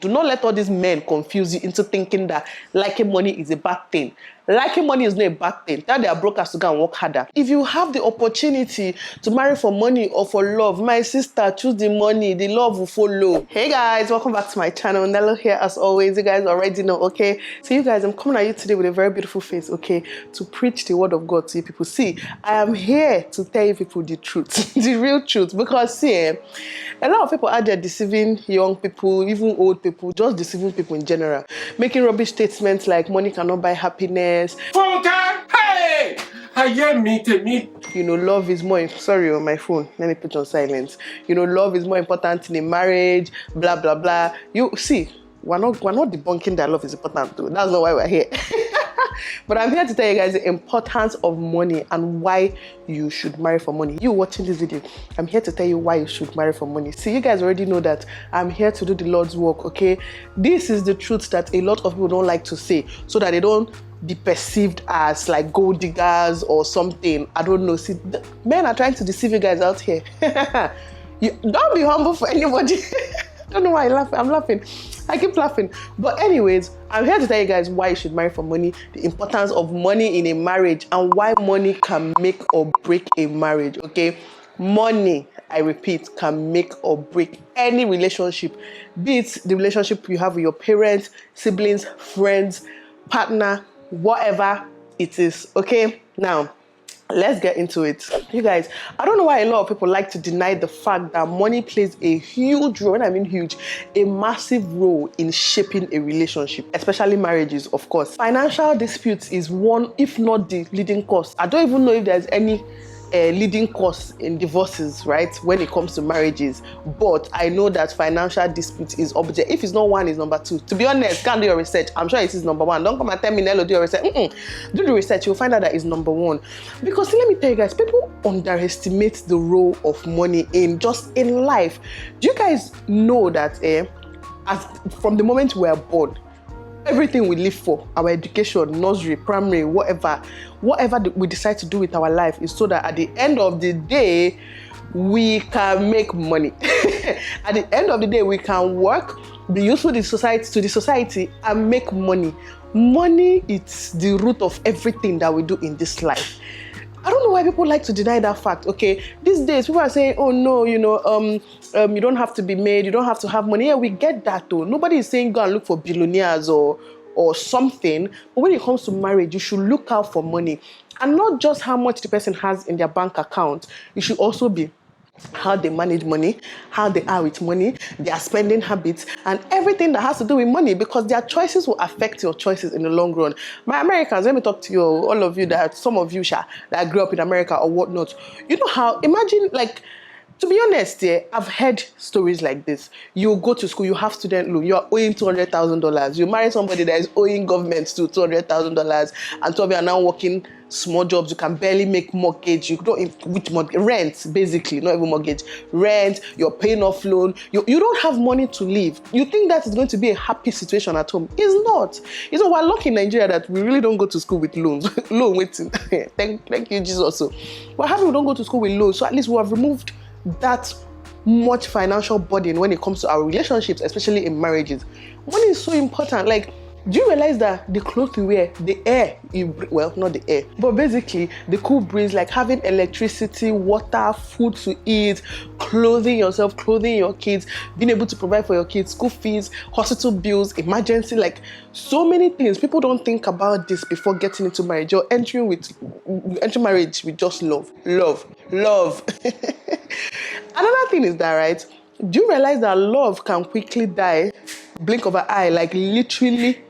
Do not let all these men confuse you into thinking that liking money is a bad thing. Liking money is not a bad thing. Tell their brokers to go and work harder. If you have the opportunity to marry for money or for love, my sister, choose the money. The love will follow. Hey guys, welcome back to my channel. Nelo here as always. You guys already know, okay? So you guys, I'm coming at you today with a very beautiful face, okay? To preach the word of God to you people. See, I am here to tell you people the truth. The real truth. Because see, a lot of people out there deceiving young people, even old people, just deceiving people in general. Making rubbish statements like money cannot buy happiness. Hey! You know, love is more, sorry on my phone, let me put on silence. You know, love is more important in a marriage, blah, blah, blah. You see, we're not debunking that love is important though. That's not why we're here. But I'm here to tell you guys the importance of money and why you should marry for money. You watching this video, I'm here to tell you why you should marry for money. See, you guys already know that I'm here to do the Lord's work, okay? This is the truth that a lot of people don't like to say so that they don't be perceived as like gold diggers or something. I don't know. See, men are trying to deceive you guys out here. Don't be humble for anybody. I don't know why I'm laughing. I keep laughing. But anyways, I'm here to tell you guys why you should marry for money, the importance of money in a marriage, and why money can make or break a marriage, okay? Money, I repeat, can make or break any relationship. Be it the relationship you have with your parents, siblings, friends, partner, whatever it is, okay? Now, let's get into it. You guys, I don't know why a lot of people like to deny the fact that money plays a huge role, and I mean huge, a massive role in shaping a relationship, especially marriages, of course. Financial disputes is one, if not the leading cause. I don't even know if there's any leading cause in divorces, right, when it comes to marriages, but I know that financial dispute is up there. If it's not one, it's number two. To be honest, can't do your research. I'm sure it is number one. Don't come and tell me, Nelo, do your research. Do the research, you'll find out that it's number one. Because let me tell you guys, people underestimate the role of money in life. Do you guys know that as from the moment we are born, everything we live for, our education, nursery, primary, whatever we decide to do with our life is so that at the end of the day, we can make money. At the end of the day, we can work, be useful to the society, and make money. Money is the root of everything that we do in this life. I don't know why people like to deny that fact, okay? These days, people are saying, oh no, you know, you don't have to be made, you don't have to have money. Yeah, we get that though. Nobody is saying go and look for billionaires or something. But when it comes to marriage, you should look out for money. And not just how much the person has in their bank account. It should also be how they manage money, how they are with money, their spending habits, and everything that has to do with money, because their choices will affect your choices in the long run. My Americans, let me talk to you, all of you that, some of you that grew up in America or whatnot. You know how, imagine like, to be honest, I've heard stories like this. You go to school, you have student loan, you are owing $200,000. You marry somebody that is owing government to $200,000, and 12 you are now working small jobs. You can barely make mortgage. You don't, which mortgage? Rent, basically, not even mortgage. Rent, you're paying off loan. You don't have money to live. You think that is going to be a happy situation at home. It's not. You know, we're lucky in Nigeria that we really don't go to school with loans. Loan waiting. Thank you, Jesus. Also, we're happy we don't go to school with loans. So at least we have removed that much financial burden when it comes to our relationships, especially in marriages. Money is so important. Like, do you realize that the clothes you wear, the air well, not the air, but basically the cool breeze, like having electricity, water, food to eat, clothing yourself, clothing your kids, being able to provide for your kids, school fees, hospital bills, emergency, like so many things. People don't think about this before getting into marriage. You're entering marriage with just love. Another thing is that, right, do you realize that love can quickly die, blink of an eye, like literally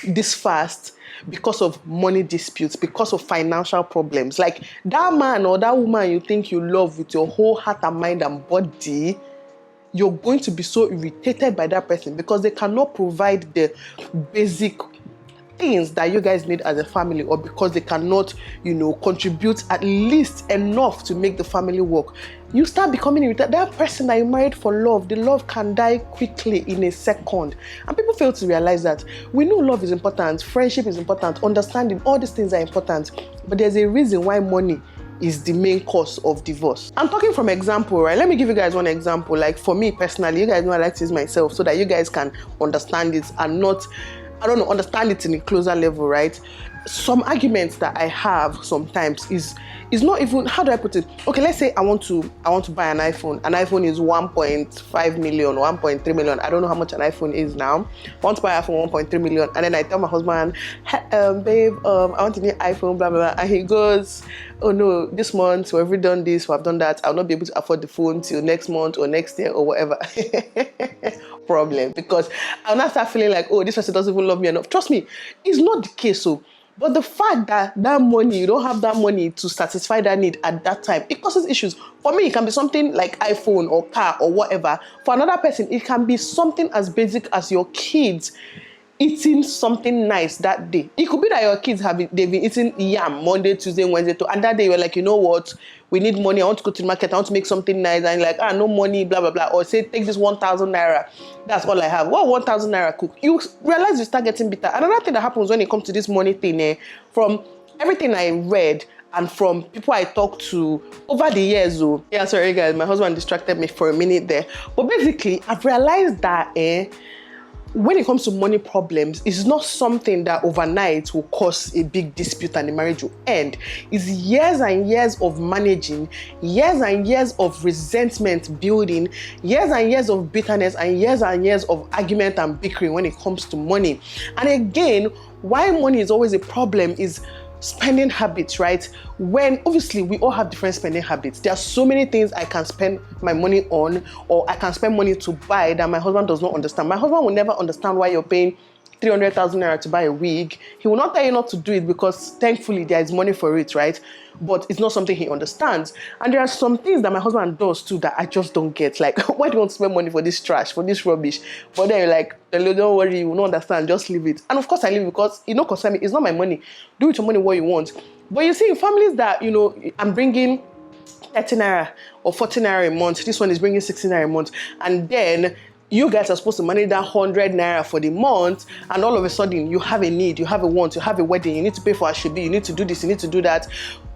this fast, because of money disputes, because of financial problems? Like that man or that woman you think you love with your whole heart and mind and body, you're going to be so irritated by that person because they cannot provide the basic things that you guys need as a family, or because they cannot, you know, contribute at least enough to make the family work. You start becoming irritated. That person that you married for love, the love can die quickly in a second. And people fail to realize that. We know love is important, friendship is important, understanding, all these things are important. But there's a reason why money is the main cause of divorce. I'm talking from example, right? Let me give you guys one example. Like for me personally, you guys know I like to use myself so that you guys can understand it and not, I don't know, understand it in a closer level, right? Some arguments that I have sometimes is not even, how do I put it? Okay, let's say I want to buy an iPhone. An iPhone is 1.5 million, 1.3 million. I don't know how much an iPhone is now. I want to buy an iPhone 1.3 million, and then I tell my husband, hey, babe, I want a new iPhone, blah, blah, blah. And he goes, oh no, this month we've already done this, we've done that. I'll not be able to afford the phone till next month or next year or whatever. Problem. Because I'll not start feeling like, oh, this person doesn't even love me enough. Trust me, it's not the case. So, but the fact that money, you don't have that money to satisfy that need at that time, it causes issues. For me, it can be something like iPhone or car or whatever. For another person, it can be something as basic as your kids eating something nice that day. It could be that your kids they've been eating yam Monday, Tuesday, Wednesday, and that day you're like, you know what? We need money. I want to go to the market. I want to make something nice. And you're like, no money, blah, blah, blah. Or say, take this 1,000 naira. That's all I have. What 1,000 naira cook? You realize you start getting bitter. Another thing that happens when it comes to this money thing, from everything I read and from people I talked to over the years, yeah, sorry guys, my husband distracted me for a minute there. But basically, I've realized that, when it comes to money problems, it's not something that overnight will cause a big dispute and the marriage will end. It's years and years of managing, years and years of resentment building, years and years of bitterness, and years of argument and bickering when it comes to money. And again, why money is always a problem is spending habits, right? When obviously we all have different spending habits. There are so many things I can spend my money on, or I can spend money to buy that my husband does not understand. My husband will never understand why you're paying 300,000 naira to buy a wig. He will not tell you not to do it because thankfully there is money for it, right? But it's not something he understands. And there are some things that my husband does too that I just don't get. Like, why do you want to spend money for this trash, for this rubbish? But then you're like, don't worry, you will not understand, just leave it. And of course I leave it because it don't concern me. It's not my money. Do with your money what you want. But you see, in families that, I'm bringing 30 naira or 40 naira a month, this one is bringing 60 naira a month, and then you guys are supposed to manage that 100 naira for the month, and all of a sudden you have a need, you have a want, you have a wedding, you need to pay for a shobi, you need to do this, you need to do that.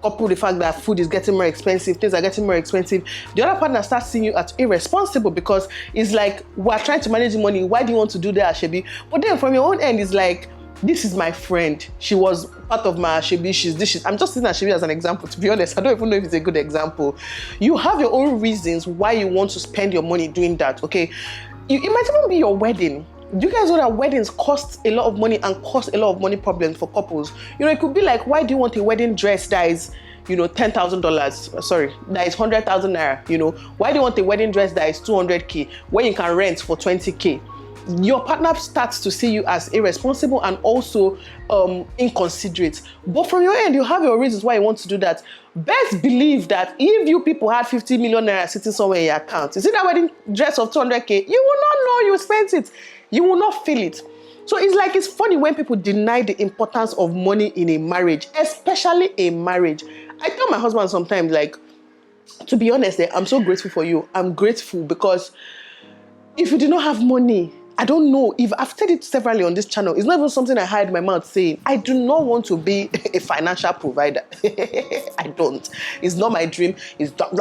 Couple with the fact that food is getting more expensive, things are getting more expensive. The other partner starts seeing you as irresponsible because it's like, we're trying to manage the money. Why do you want to do that, Ashebi? But then from your own end, it's like, this is my friend. She was part of my Ashebi. I'm just using Ashebi as an example. To be honest, I don't even know if it's a good example. You have your own reasons why you want to spend your money doing that, okay? It might even be your wedding. Do you guys know that weddings cost a lot of money and cause a lot of money problems for couples? It could be like, why do you want a wedding dress that is, $10,000? Sorry, that is 100,000 naira. Why do you want a wedding dress that is 200k when you can rent for 20k? Your partner starts to see you as irresponsible and also inconsiderate. But from your end, you have your reasons why you want to do that. Best believe that if you people had 50 million naira sitting somewhere in your account, you see that wedding dress of 200k, you will not know you spent it. You will not feel it. So it's funny when people deny the importance of money in a marriage, especially a marriage. I tell my husband sometimes, like, to be honest, I'm so grateful for you. I'm grateful because if you do not have money, I don't know if I've said it severally on this channel. It's not even something I hide my mouth saying. I do not want to be a financial provider. I don't. It's not my dream. It's not,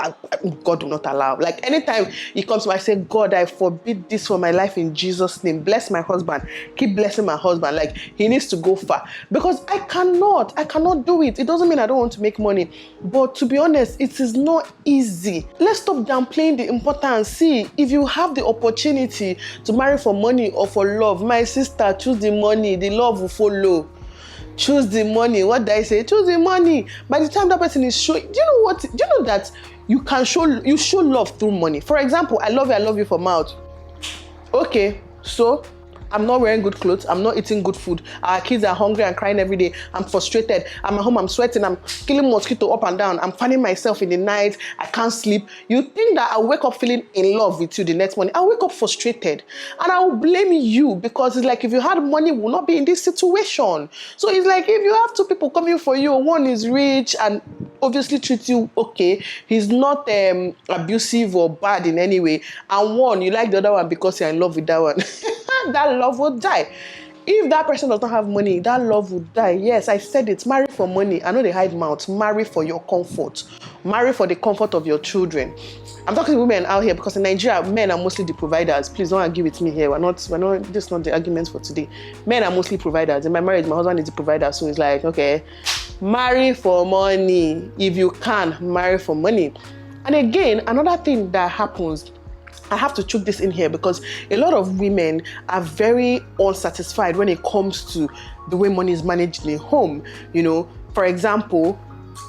God do not allow. Like anytime he comes to me, I say, God, I forbid this for my life in Jesus' name. Bless my husband. Keep blessing my husband. Like he needs to go far because I cannot do it. It doesn't mean I don't want to make money, but to be honest, it is not easy. Let's stop downplaying the importance. See, if you have the opportunity to marry for money or for love, my sister, choose the money. The love will follow. Choose the money. What did I say? Choose the money. By the time that person is showing, do you know that you show love through money? For example, I love you for mouth. Okay, so I'm not wearing good clothes. I'm not eating good food. Our kids are hungry and crying every day. I'm frustrated. I'm at home. I'm sweating. I'm killing mosquito up and down. I'm fanning myself in the night. I can't sleep. You think that I'll wake up feeling in love with you the next morning? I'll wake up frustrated. And I will blame you because it's like if you had money, we will not be in this situation. So it's like if you have two people coming for you, one is rich and obviously treats you okay. He's not abusive or bad in any way. And one, you like the other one because you're in love with that one. That love will die. If that person does not have money, that love would die. Yes, I said it. Marry for money. I know they hide mouth. Marry for your comfort. Marry for the comfort of your children. I'm talking to women out here because in Nigeria, men are mostly the providers. Please don't argue with me here. We're not, this is not the arguments for today. Men are mostly providers. In my marriage, my husband is the provider. So it's like, okay, marry for money. If you can, marry for money. And again, another thing that happens, I have to chuck this in here because a lot of women are very unsatisfied when it comes to the way money is managed in a home. You know, for example,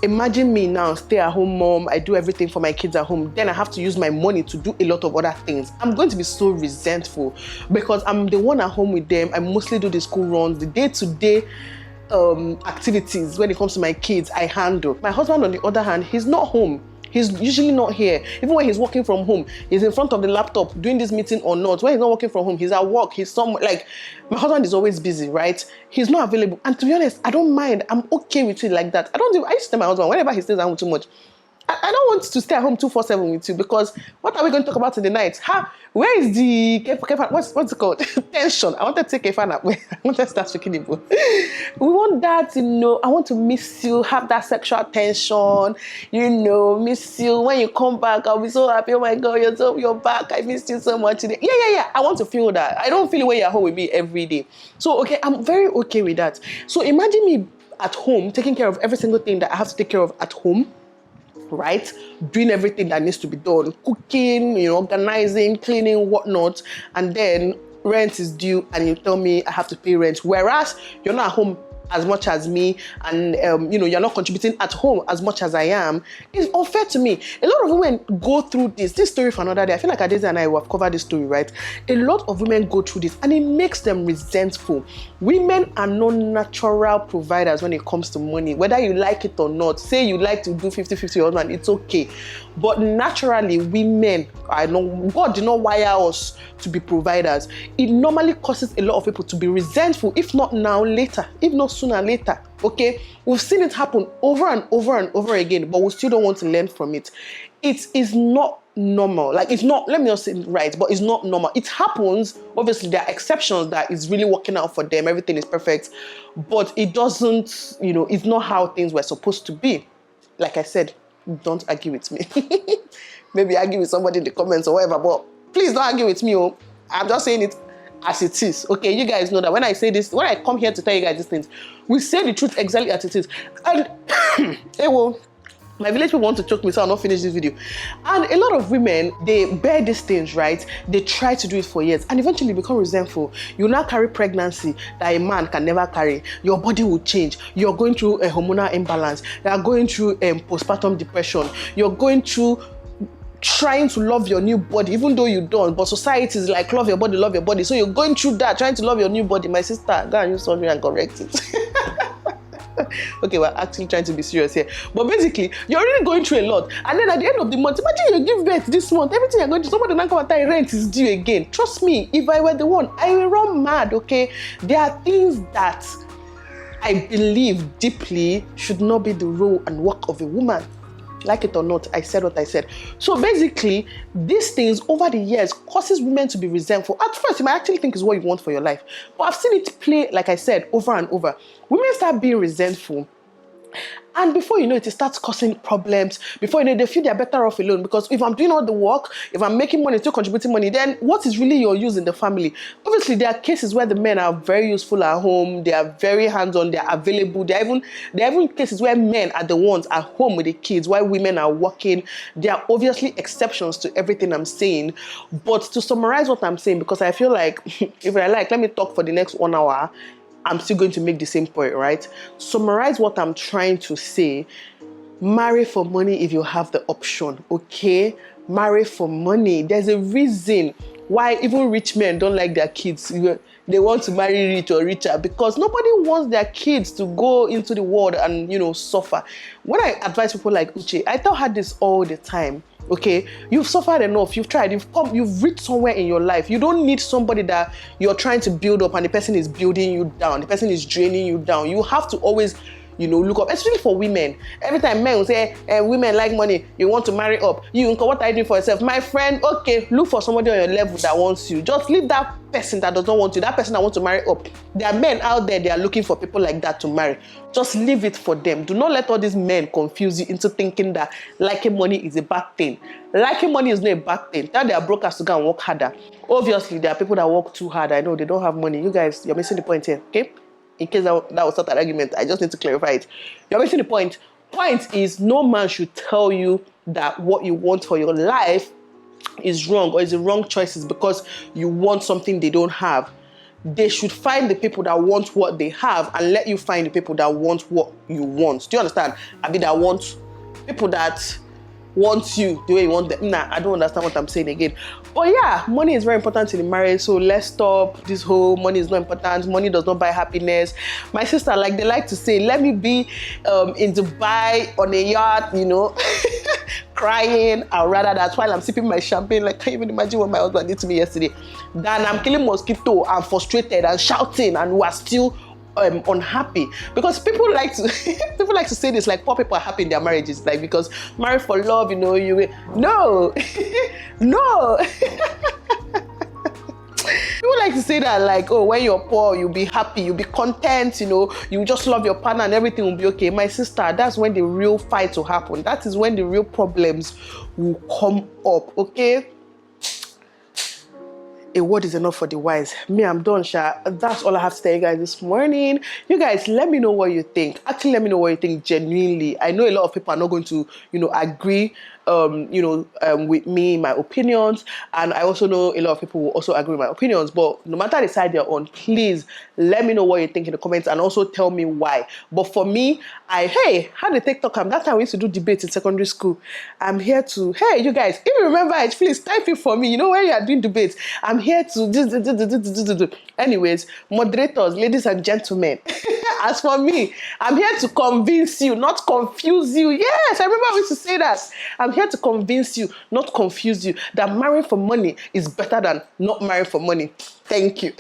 imagine me now, stay-at-home mom, I do everything for my kids at home, then I have to use my money to do a lot of other things. I'm going to be so resentful because I'm the one at home with them. I mostly do the school runs, the day-to-day activities when it comes to my kids, I handle. My husband, on the other hand, he's not home. He's usually not here. Even when he's working from home, he's in front of the laptop doing this meeting or not. When he's not working from home, he's at work. He's somewhere. Like, my husband is always busy, right? He's not available. And to be honest, I don't mind. I'm okay with it like that. I used to tell my husband, whenever he stays at home too much, I don't want to stay at home 247 with you because what are we going to talk about in the night? Where is the what's it called? Tension. I want to take a fan up. I want to start speaking Igbo. We want that, you know. I want to miss you, have that sexual tension, you know, miss you. When you come back, I'll be so happy. Oh my God, you're back. I missed you so much today. Yeah. I want to feel that. I don't feel it when you're at home with me every day. So okay, I'm very okay with that. So imagine me at home taking care of every single thing that I have to take care of at home. Right? Doing everything that needs to be done, cooking, you know, organizing, cleaning, whatnot, and then rent is due and you tell me I have to pay rent, whereas you're not at home as much as me and you know, you're not contributing at home as much as I am. It's unfair to me. A lot of women go through this story for another day. I feel like Adeze and I will have covered this story, right? A lot of women go through this and it makes them resentful. Women are not natural providers when it comes to money, whether you like it or not. Say you like to do 50-50 husband, it's okay. But naturally, women, God did not wire us to be providers. It normally causes a lot of people to be resentful, if not now, later, if not sooner, later. Okay? We've seen it happen over and over and over again, but we still don't want to learn from it. It is not normal. Like, it's not, let me not say it right, but it's not normal. It happens. Obviously, there are exceptions that is really working out for them. Everything is perfect. But it doesn't, you know, it's not how things were supposed to be. Like I said, don't argue with me. Maybe argue with somebody in the comments or whatever, but please don't argue with me. Oh. I'm just saying it as it is. Okay, you guys know that when I say this, when I come here to tell you guys these things, we say the truth exactly as it is. And hey, well, my village people want to choke me, so I'll not finish this video. And a lot of women, they bear these things, right? They try to do it for years and eventually become resentful. You now carry pregnancy that a man can never carry. Your body will change. You're going through a hormonal imbalance. You are going through postpartum depression. You're going through trying to love your new body, even though you don't, but society is like, love your body, love your body. So you're going through that, trying to love your new body. My sister, go and use something and correct it. Okay, we're actually trying to be serious here. But basically, you're already going through a lot. And then at the end of the month, imagine you give birth this month, everything you're going to, somebody now come and tell you rent is due again. Trust me, if I were the one, I will run mad, okay? There are things that I believe deeply should not be the role and work of a woman. Like it or not, I said what I said. So basically, these things over the years causes women to be resentful. At first, you might actually think it's what you want for your life. But I've seen it play, like I said, over and over. Women start being resentful. And before you know it, it starts causing problems. Before you know it, they feel they're better off alone. Because if I'm doing all the work, if I'm making money, still contributing money, then what is really your use in the family? Obviously, there are cases where the men are very useful at home. They are very hands-on. They are available. There are even cases where men are the ones at home with the kids, while women are working. There are obviously exceptions to everything I'm saying. But to summarize what I'm saying, because I feel like, if I like, let me talk for the next 1 hour. I'm still going to make the same point, right? Summarize what I'm trying to say. Marry for money if you have the option, okay? Marry for money. There's a reason why even rich men don't like their kids. They want to marry rich or richer because nobody wants their kids to go into the world and, you know, suffer. When I advise people like Uche, I tell her this all the time. Okay, you've suffered enough, you've tried, you've reached somewhere in your life. You don't need somebody that you're trying to build up and the person is building you down, the person is draining you down. You have to always, look up, especially for women. Every time men will say, women like money, you want to marry up. What are you doing for yourself? My friend, okay, look for somebody on your level that wants you. Just leave that person that does not want you, that person that wants to marry up. There are men out there, they are looking for people like that to marry. Just leave it for them. Do not let all these men confuse you into thinking that liking money is a bad thing. Liking money is not a bad thing. Tell their brokers to go and work harder. Obviously, there are people that work too hard. I know they don't have money. You guys, you're missing the point here, okay? In case that was not an argument, I just need to clarify it. You're missing the point. Point is, no man should tell you that what you want for your life is wrong or is the wrong choices because you want something they don't have. They should find the people that want what they have and let you find the people that want what you want. Do you understand? I mean, that want people that want you the way you want them. Nah, I don't understand what I'm saying again. But yeah, money is very important in the marriage. So let's stop this whole money is not important. Money does not buy happiness. My sister, like they like to say, let me be in Dubai on a yacht, crying. I'd rather that while I'm sipping my champagne. Like, can't even imagine what my husband did to me yesterday. Then I'm killing mosquito and frustrated and shouting and we are still unhappy, because people like to say this, like poor people are happy in their marriages, like because married for love, no no. People like to say that, like, oh, when you're poor, you'll be happy, you'll be content, you just love your partner and everything will be okay. My sister, that's when the real fight will happen. That is when the real problems will come up, okay? A word is enough for the wise. Me, I'm done, Sha. That's all I have to tell you guys this morning. You guys, let me know what you think. Actually, let me know what you think genuinely. I know a lot of people are not going to, agree, with me, my opinions. And I also know a lot of people will also agree with my opinions. But no matter the side you're on, please let me know what you think in the comments and also tell me why. But for me, I had a TikTok. That time we used to do debates in secondary school. I'm here to, you guys, if you remember it, please type it for me. When you are doing debates, I'm here to anyways, moderators, ladies and gentlemen. As for me, I'm here to convince you, not confuse you. Yes, I remember we used to say that. I'm here to convince you, not confuse you, that marrying for money is better than not marrying for money. Thank you.